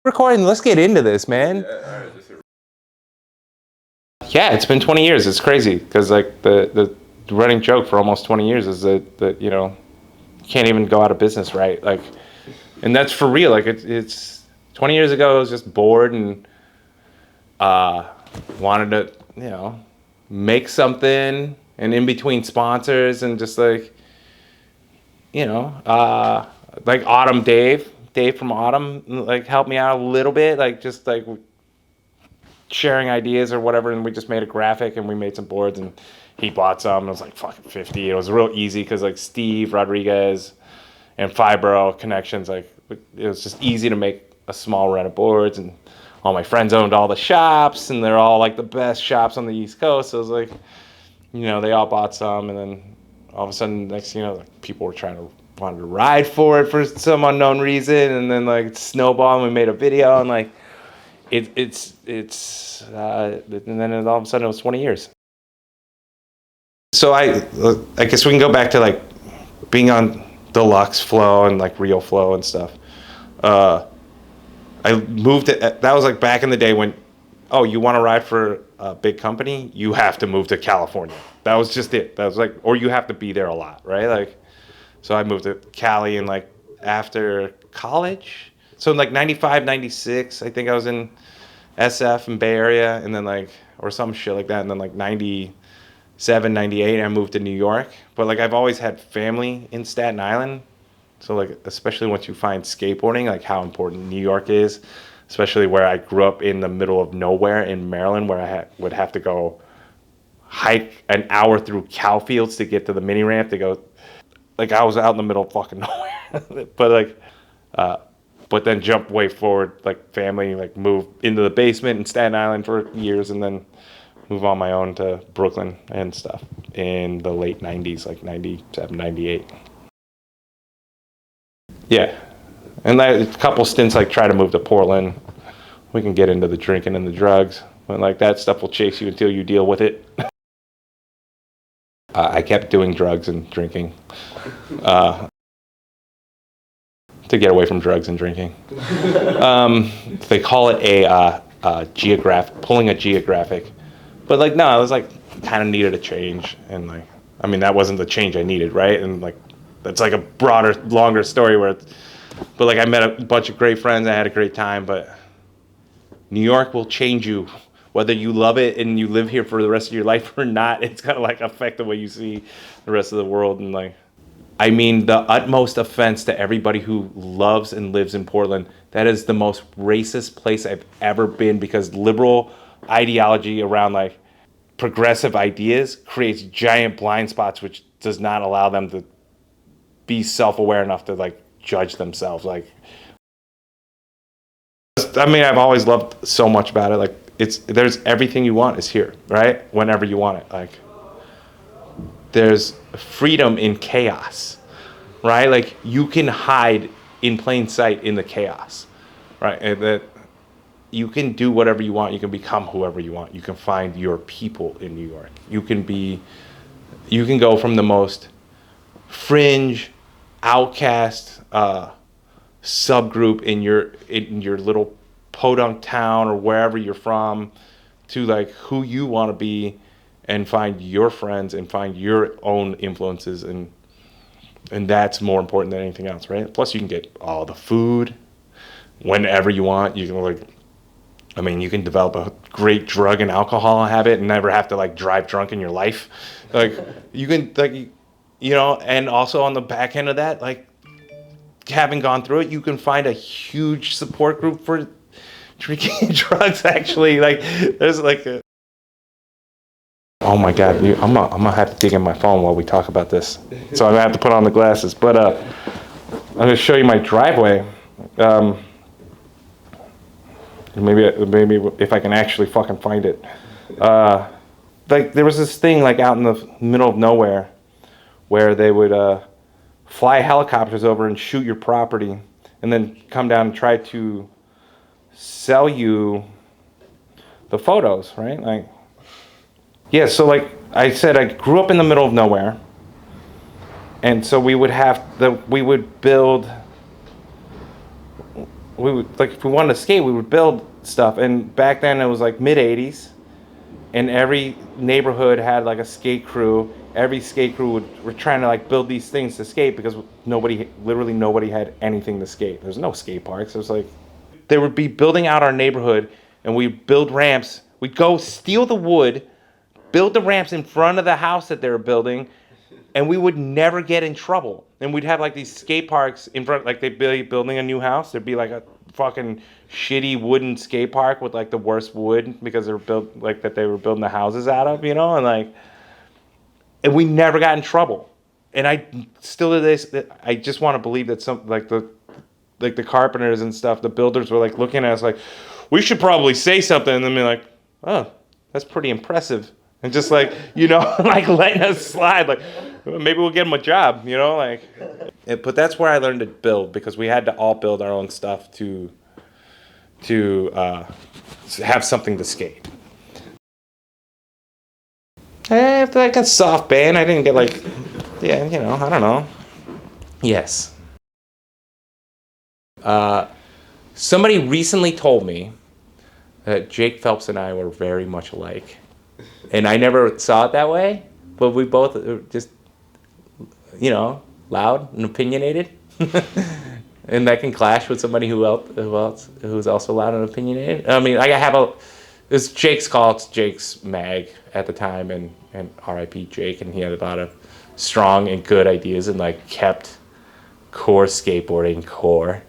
Recording, let's get into this, man. Yeah, it's been 20 years. It's crazy because like the running joke for almost 20 years is that you know, you can't even go out of business, right? Like, and that's for real. Like it's 20 years ago, I was just bored and wanted to, you know, make something, and in between sponsors and just like, you know, like Dave from Autumn, like helped me out a little bit, like just like sharing ideas or whatever, and we just made a graphic and we made some boards, and he bought some, and it was like fucking 50. It was real easy because like Steve Rodriguez and Fibro connections, like it was just easy to make a small run of boards, and all my friends owned all the shops, and they're all like the best shops on the East Coast. So it was like, you know, they all bought some, and then all of a sudden, next thing you know, like people were wanted to ride for it for some unknown reason, and then like it snowballed, and we made a video, and like it's and then all of a sudden it was 20 years. So I guess we can go back to like being on Deluxe Flow and like Real Flow and stuff. I moved to, that was like back in the day when, oh, you want to ride for a big company, you have to move to California. That was just it. That was like, or you have to be there a lot, right? Like, so I moved to Cali, and like after college, so in like 95, 96, I think I was in SF and Bay Area, and then like, or some shit like that, and then like 97, 98, I moved to New York. But like I've always had family in Staten Island, so like especially once you find skateboarding, like how important New York is, especially where I grew up in the middle of nowhere in Maryland, where I would have to go hike an hour through cow fields to get to the mini ramp to go. Like I was out in the middle of fucking nowhere, but like, but then jump way forward, like family, like move into the basement in Staten Island for years, and then move on my own to Brooklyn and stuff in the late 90s, like 97, 98. Yeah. And a couple stints, like try to move to Portland. We can get into the drinking and the drugs, but like that stuff will chase you until you deal with it. I kept doing drugs and drinking to get away from drugs and drinking. They call it pulling a geographic. But like, no, I was like, kind of needed a change. And like, I mean, that wasn't the change I needed, right? And like, that's like a broader, longer story but like I met a bunch of great friends. I had a great time, but New York will change you. Whether you love it and you live here for the rest of your life or not, it's gonna like affect the way you see the rest of the world. And like, I mean, the utmost offense to everybody who loves and lives in Portland. That is the most racist place I've ever been, because liberal ideology around like progressive ideas creates giant blind spots, which does not allow them to be self-aware enough to like judge themselves. Like, I mean, I've always loved so much about it. Like, there's everything you want is here, right? Whenever you want it. Like, there's freedom in chaos, right? Like, you can hide in plain sight in the chaos, right? And that you can do whatever you want. You can become whoever you want. You can find your people in New York. You can go from the most fringe, outcast subgroup in your little podunk town or wherever you're from, to like who you want to be, and find your friends and find your own influences, and that's more important than anything else, right? Plus you can get all the food whenever you want. You can like, I mean, you can develop a great drug and alcohol habit and never have to like drive drunk in your life. Like, you can, like, you know, and also on the back end of that, like, having gone through it, you can find a huge support group for drinking drugs. Actually, like, there's like oh my God, I'm gonna have to dig in my phone while we talk about this, so I'm gonna have to put on the glasses. But I'm gonna show you my driveway. Maybe if I can actually fucking find it. Like, there was this thing like out in the middle of nowhere where they would fly helicopters over and shoot your property, and then come down and try to sell you the photos, right? Like, yeah, so like I said, I grew up in the middle of nowhere, and so we would build we would, like, if we wanted to skate, we would build stuff. And back then it was like mid 80s, and every neighborhood had like a skate crew. Every skate crew were trying to like build these things to skate because literally nobody had anything to skate. There's no skate parks. It was like, they would be building out our neighborhood, and we'd build ramps. We'd go steal the wood, build the ramps in front of the house that they were building, and we would never get in trouble. And we'd have like these skate parks in front, like they'd be building a new house. There'd be like a fucking shitty wooden skate park with like the worst wood because they were built like that they were building the houses out of, you know, and like, and we never got in trouble. And I still to this, I just want to believe that some like the carpenters and stuff, the builders were like looking at us like, we should probably say something, and then be like, oh, that's pretty impressive. And just like, you know, like letting us slide, like maybe we'll get him a job, you know, like. But that's where I learned to build, because we had to all build our own stuff to have something to skate. After like a soft band, I didn't get like, yeah, you know, I don't know. Yes. Somebody recently told me that Jake Phelps and I were very much alike. And I never saw it that way, but we both are just, you know, loud and opinionated. And that can clash with somebody who's also loud and opinionated. I mean, it's Jake's call, it's Jake's mag at the time, and RIP Jake, and he had a lot of strong and good ideas and like kept core skateboarding core,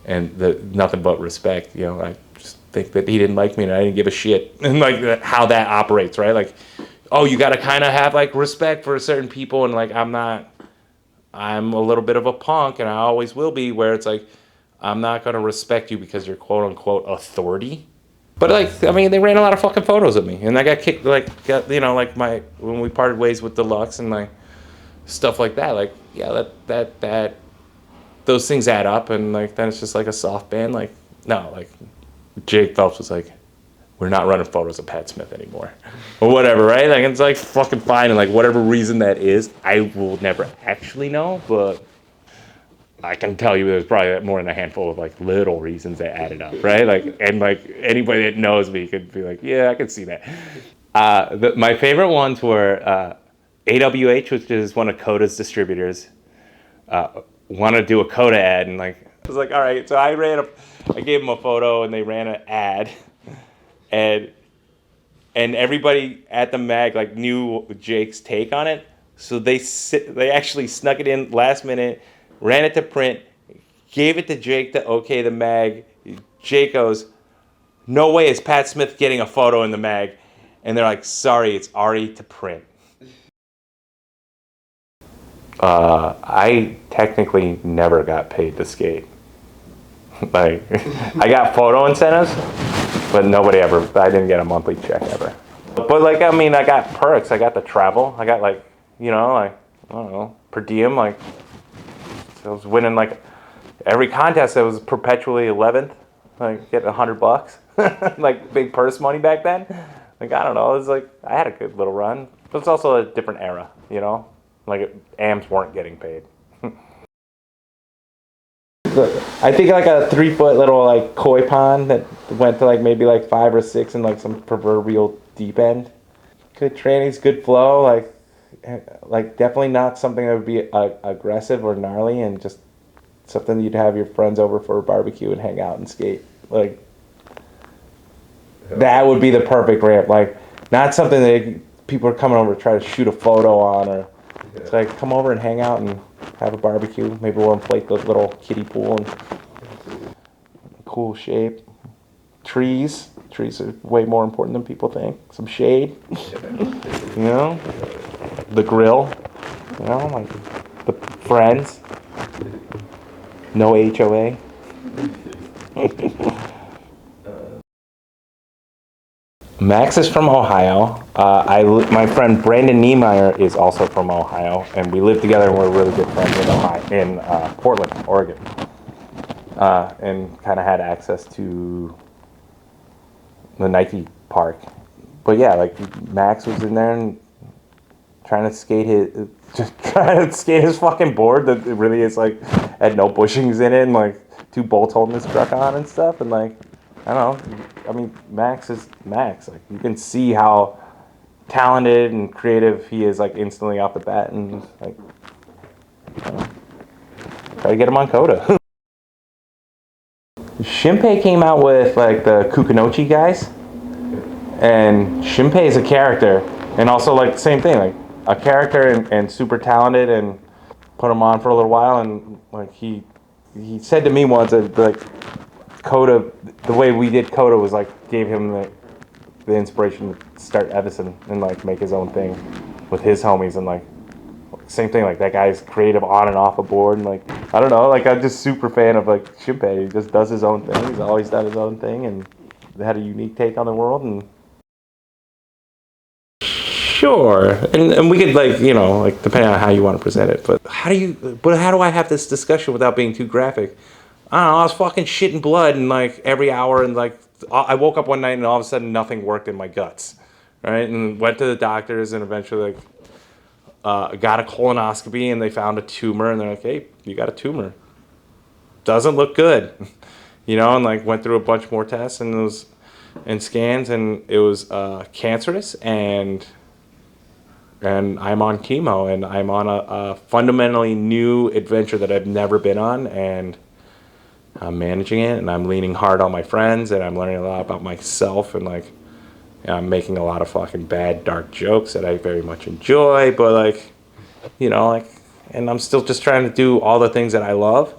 and nothing but respect, you know. I just think that he didn't like me and I didn't give a shit, and like how that operates, right? Like, oh, you got to kind of have like respect for certain people, and like I'm a little bit of a punk, and I always will be, where it's like, I'm not going to respect you because you're quote unquote authority. But like, I mean, they ran a lot of fucking photos of me, and I got kicked, you know, like when we parted ways with Deluxe and like stuff like that, like, yeah, that those things add up, and like then it's just like a soft band, like, no, like Jake Phelps was like, we're not running photos of Pat Smith anymore, or whatever, right? Like, it's like fucking fine, and like whatever reason that is, I will never actually know, but I can tell you there's probably more than a handful of like little reasons that added up, right? Like, and like anybody that knows me could be like, yeah, I can see that. My favorite ones were AWH, which is one of Coda's distributors, want to do a Coda ad, and like I was like, all right, so I gave them a photo, and they ran an ad, and everybody at the mag like knew Jake's take on it, so they actually snuck it in last minute, ran it to print, gave it to Jake to okay the mag. Jake goes, no way is Pat Smith getting a photo in the mag, and they're like, sorry, it's already to print. I technically never got paid to skate. Like, I got photo incentives, but I didn't get a monthly check ever. But like, I mean, I got perks. I got the travel. I got like, you know, like, I don't know, per diem. Like, so I was winning like every contest. I was perpetually 11th. Like, getting $100, like big purse money back then. Like, I don't know. It was like, I had a good little run. But it's also a different era, you know? Like, AMs weren't getting paid. I think like a 3-foot little like koi pond that went to like maybe like 5 or 6 in like some proverbial deep end. Good trainings, good flow. Like definitely not something that would be aggressive or gnarly, and just something you'd have your friends over for a barbecue and hang out and skate. Like, that would be the perfect ramp. Like, not something that people are coming over to try to shoot a photo on, or it's like, come over and hang out and have a barbecue. Maybe we'll inflate the little kiddie pool and cool shape. Trees are way more important than people think. Some shade, you know, the grill, you know, like the friends. No HOA. Max is from Ohio. My friend Brandon Niemeyer is also from Ohio, and we live together, and we're really good friends in Portland, Oregon, and kind of had access to the Nike park. But yeah, like Max was in there and trying to skate his fucking board that really is like had no bushings in it, and like two bolts holding his truck on and stuff. And like, I don't know. I mean, Max is Max. Like, you can see how talented and creative he is, like, instantly off the bat. And like, I don't know, try to get him on Coda. Shinpei came out with like the Kukunochi guys, and Shinpei is a character, and also like same thing, like a character and super talented, and put him on for a little while, and like he said to me once that like Coda, the way we did Coda was like gave him the inspiration to start Edison and like make his own thing with his homies, and like same thing, like that guy's creative on and off a board, and like I don't know, like I'm just super fan of like Shinpei. He just does his own thing. He's always done his own thing, and had a unique take on the world. And sure, and we could like, you know, like depending on how you want to present it, but how do I have this discussion without being too graphic? I don't know. I was fucking shitting blood and like every hour, and like I woke up one night and all of a sudden nothing worked in my guts, right? And went to the doctors, and eventually like got a colonoscopy, and they found a tumor, and they're like, hey, you got a tumor. Doesn't look good. You know, and like went through a bunch more tests and scans, and it was cancerous, and I'm on chemo, and I'm on a fundamentally new adventure that I've never been on, and I'm managing it, and I'm leaning hard on my friends, and I'm learning a lot about myself, and like, I'm making a lot of fucking bad, dark jokes that I very much enjoy, but like, you know, like, and I'm still just trying to do all the things that I love,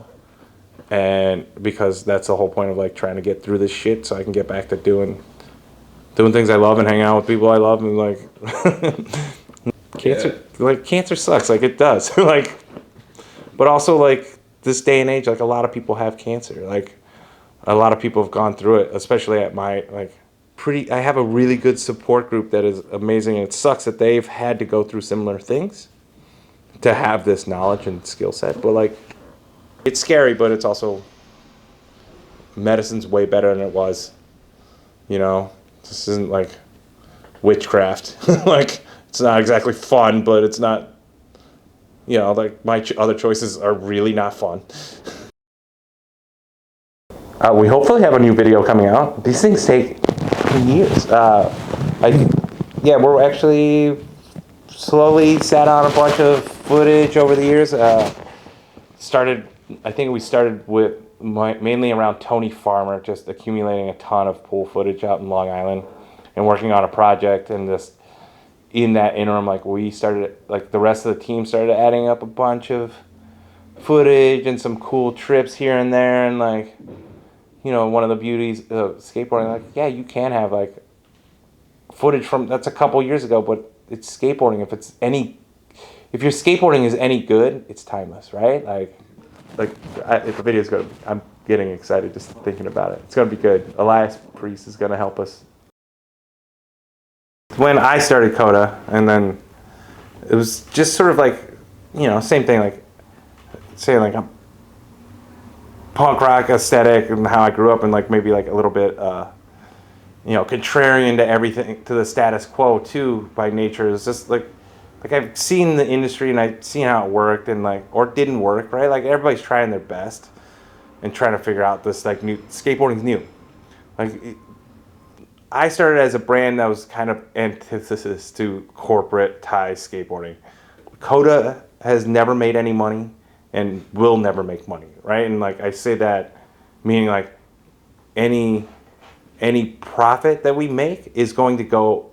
and because that's the whole point of like trying to get through this shit, so I can get back to doing things I love and hang out with people I love, and like, cancer sucks, like it does, like, but also like this day and age, like a lot of people have cancer, like a lot of people have gone through it, especially at my like. I have a really good support group that is amazing, and it sucks that they've had to go through similar things to have this knowledge and skill set. But like, it's scary, but it's also, medicine's way better than it was. You know, this isn't like witchcraft. Like, it's not exactly fun, but it's not, you know, like my other choices are really not fun. We hopefully have a new video coming out. These things take years. We're actually slowly sat on a bunch of footage over the years. I think we started with mainly around Tony Farmer, just accumulating a ton of pool footage out in Long Island and working on a project. And just in that interim, like we started, like the rest of the team started adding up a bunch of footage and some cool trips here and there, and like, you know, one of the beauties of skateboarding, like, yeah, you can have like footage from, that's a couple years ago, but it's skateboarding. If your skateboarding is any good, it's timeless, right? If the video's good, I'm getting excited just thinking about it. It's gonna be good. Elias Priest is gonna help us. When I started Coda, and then it was just sort of like, you know, same thing, like saying like I'm punk rock aesthetic and how I grew up, and like maybe like a little bit you know, contrarian to everything, to the status quo too by nature. It's just like I've seen the industry, and I've seen how it worked and like, or didn't work, right? Like everybody's trying their best and trying to figure out this like new, skateboarding's new. I started as a brand that was kind of antithesis to corporate tie skateboarding. Coda has never made any money and will never make money, right? And like I say that meaning like any profit that we make is going to go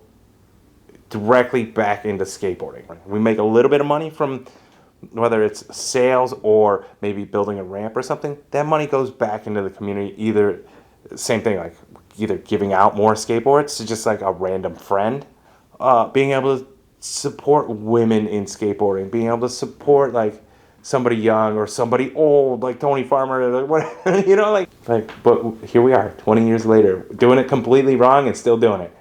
directly back into skateboarding. We make a little bit of money from whether it's sales or maybe building a ramp or something. That money goes back into the community, either same thing, like either giving out more skateboards to just like a random friend, being able to support women in skateboarding, being able to support like somebody young or somebody old like Tony Farmer, like what, you know, like but here we are 20 years later doing it completely wrong and still doing it.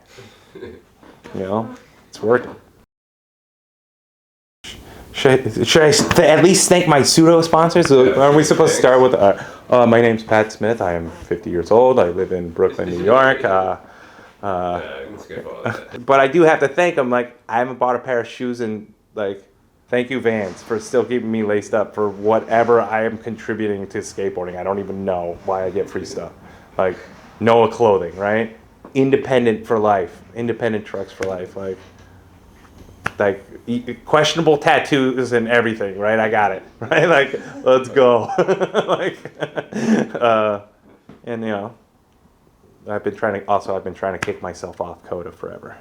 You know, it's working. Should I at least thank my pseudo sponsors? Are we supposed to start with my name's Pat Smith. I am 50 years old. I live in Brooklyn, New York. But I do have to thank them. Like, I haven't bought a pair of shoes in like Thank you, Vans, for still keeping me laced up for whatever I am contributing to skateboarding. I don't even know why I get free stuff. Like, Noah Clothing, right? Independent for life. Independent trucks for life. Questionable tattoos and everything, right? I got it, right? Like, let's go. And I've been trying to kick myself off Coda forever.